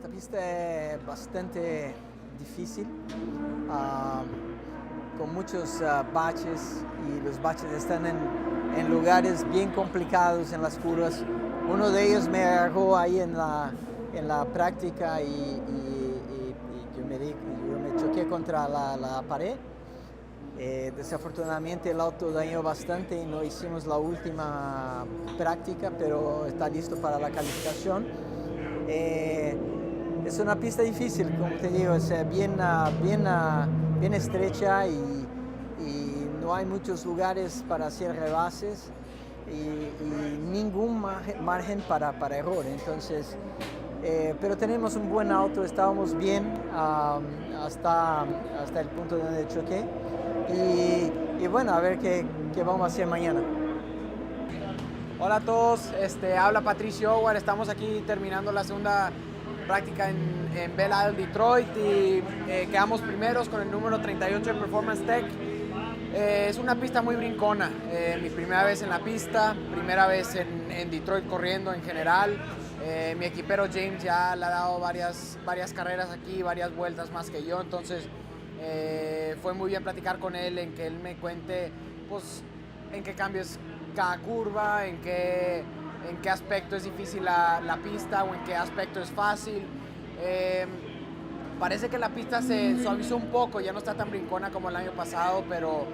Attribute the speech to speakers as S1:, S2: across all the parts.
S1: Esta pista es bastante difícil, con muchos baches, y los baches están en lugares bien complicados en las curvas. Uno de ellos me agarró ahí en la práctica y yo me choqué contra la pared. Desafortunadamente el auto dañó bastante y no hicimos la última práctica, pero está listo para la calificación. Es una pista difícil, como te digo, es bien estrecha y no hay muchos lugares para hacer rebases y ningún margen para error. Entonces, pero tenemos un buen auto, estábamos bien hasta el punto donde choqué. Y bueno, a ver qué vamos a hacer mañana.
S2: Hola a todos, habla Patricio Howard. Estamos aquí terminando la segunda práctica en Belle Isle, Detroit, y quedamos primeros con el número 38 de Performance Tech. Es una pista muy brincona, mi primera vez en la pista, primera vez en Detroit corriendo en general. Mi equipero James ya le ha dado varias carreras aquí, varias vueltas más que yo, entonces fue muy bien platicar con él, en que él me cuente pues, en qué cambios cada curva, en qué aspecto es difícil la pista o en qué aspecto es fácil. Parece que la pista se suavizó un poco, ya no está tan brincona como el año pasado, pero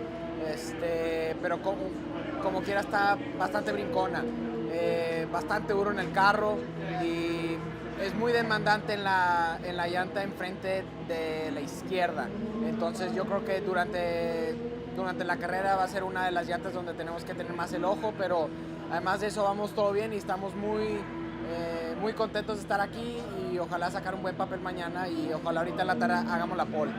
S2: como quiera está bastante brincona, bastante duro en el carro y es muy demandante en la llanta enfrente de la izquierda. Entonces yo creo que durante la carrera va a ser una de las llantas donde tenemos que tener más el ojo, pero además de eso vamos todo bien y estamos muy contentos de estar aquí y ojalá sacar un buen papel mañana y ojalá ahorita en la tarde hagamos la pole.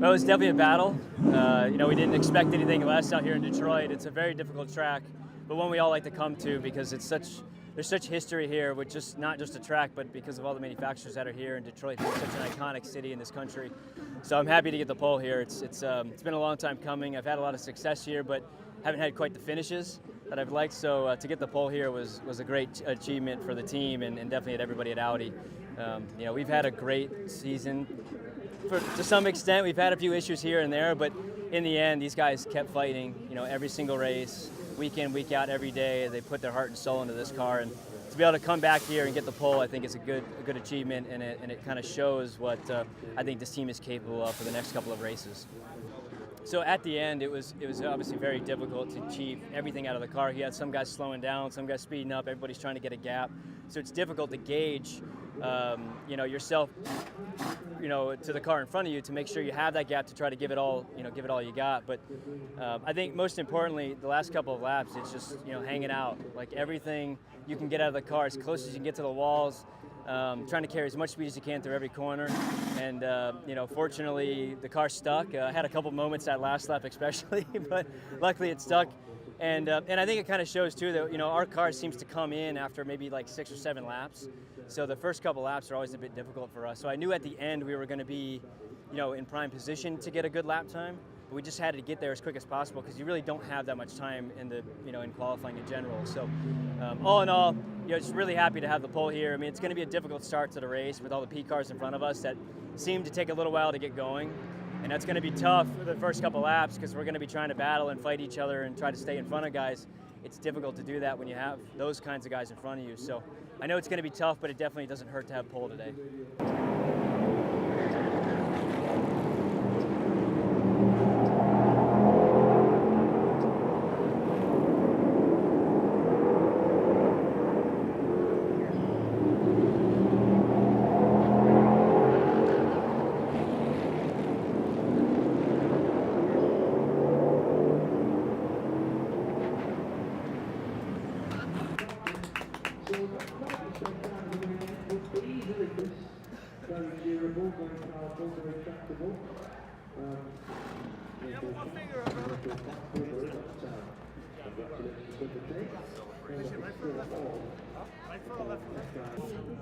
S3: Well, it was definitely a battle. We didn't expect anything less out here in Detroit. It's a very difficult track, but one we all like to come to because there's such history here with not just a track, but because of all the manufacturers that are here in Detroit. It's such an iconic city in this country. So I'm happy to get the pole here. It's been a long time coming. I've had a lot of success here, but haven't had quite the finishes that I've liked. So to get the pole here was a great achievement for the team and definitely everybody at Audi. We've had a great season. To some extent, we've had a few issues here and there, but in the end, these guys kept fighting. Every single race, week in, week out, every day. They put their heart and soul into this car, and to be able to come back here and get the pole, I think is a good achievement, and it kind of shows what I think this team is capable of for the next couple of races. So at the end, it was obviously very difficult to achieve everything out of the car. You had some guys slowing down, some guys speeding up. Everybody's trying to get a gap, so it's difficult to gauge, yourself, to the car in front of you to make sure you have that gap to try to give it all you got. But I think most importantly, the last couple of laps, it's just hanging out, like everything you can get out of the car as close as you can get to the walls. Trying to carry as much speed as you can through every corner, and fortunately the car stuck. I had a couple moments that last lap especially, but luckily it stuck. And I think it kind of shows too that our car seems to come in after maybe like 6 or 7 laps. So the first couple laps are always a bit difficult for us. So I knew at the end we were going to be, in prime position to get a good lap time. But we just had to get there as quick as possible because you really don't have that much time in qualifying in general. So all in all, just really happy to have the pole here. I mean, it's going to be a difficult start to the race with all the P cars in front of us that seem to take a little while to get going. And that's going to be tough for the first couple laps because we're going to be trying to battle and fight each other and try to stay in front of guys. It's difficult to do that when you have those kinds of guys in front of you. So I know it's going to be tough, but it definitely doesn't hurt to have pole today.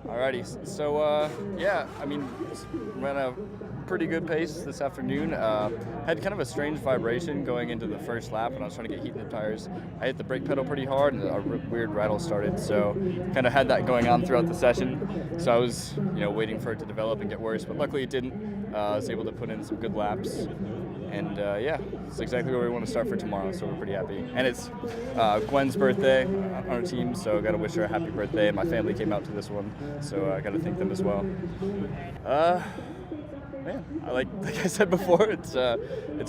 S4: Alrighty, so yeah, I mean, ran a pretty good pace this afternoon. Had kind of a strange vibration going into the first lap when I was trying to get heat in the tires. I hit the brake pedal pretty hard and a weird rattle started, so kind of had that going on throughout the session. So I was, waiting for it to develop and get worse, but luckily it didn't. I was able to put in some good laps. And yeah, it's exactly where we want to start for tomorrow, so we're pretty happy. And it's Gwen's birthday on our team, so I got to wish her a happy birthday. And my family came out to this one, so I got to thank them as well. Man, like I said before, it's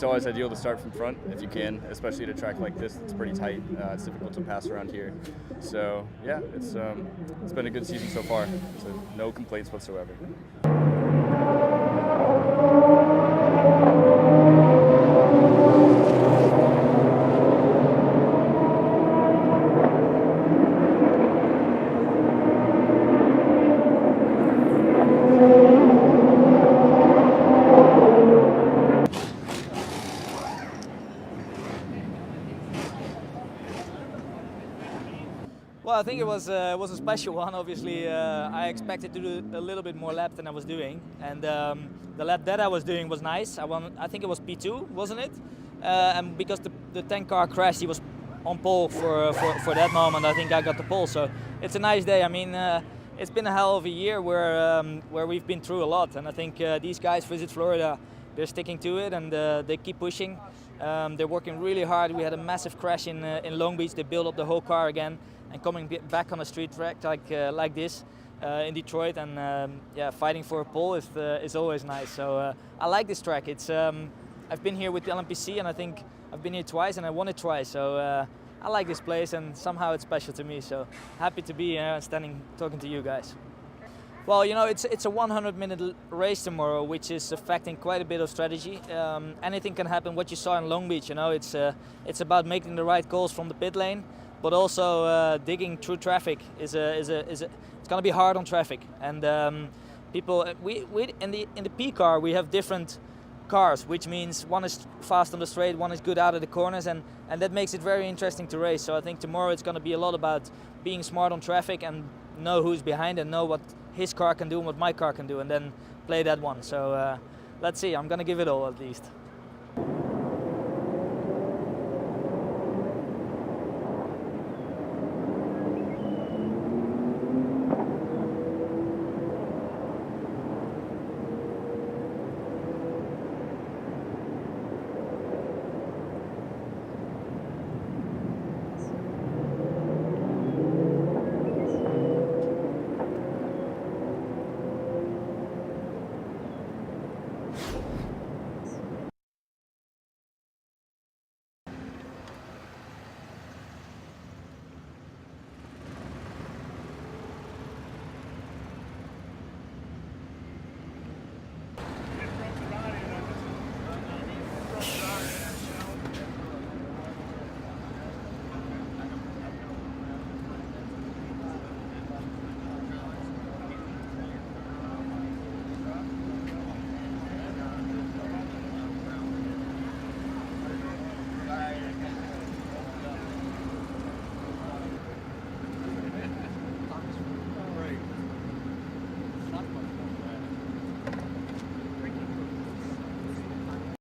S4: always ideal to start from front if you can, especially at a track like this. It's pretty tight. It's difficult to pass around here. So yeah, it's been a good season so far. So no complaints whatsoever.
S5: Well, I think it was a special one. Obviously, I expected to do a little bit more laps than I was doing, and the lap that I was doing was nice. I think it was P2, wasn't it? And because the 10 car crashed, he was on pole for that moment. I think I got the pole, so it's a nice day. I mean, it's been a hell of a year where we've been through a lot, and I think these guys Visit Florida, they're sticking to it, and they keep pushing. They're working really hard. We had a massive crash in Long Beach. They built up the whole car again. And coming back on a street track like this in Detroit, and yeah, fighting for a pole is always nice. So I like this track. It's I've been here with the LMPC, and I think I've been here twice, and I won it twice. So I like this place, and somehow it's special to me. So happy to be here, standing talking to you guys. Well, it's a 100-minute race tomorrow, which is affecting quite a bit of strategy. Anything can happen. What you saw in Long Beach, it's about making the right calls from the pit lane. But also digging through traffic it's going to be hard on traffic, and people we in the P car we have different cars, which means one is fast on the straight, one is good out of the corners, and that makes it very interesting to race. So I think tomorrow it's going to be a lot about being smart on traffic and know who's behind and know what his car can do and what my car can do, and then play that one. So let's see. I'm going to give it all at least.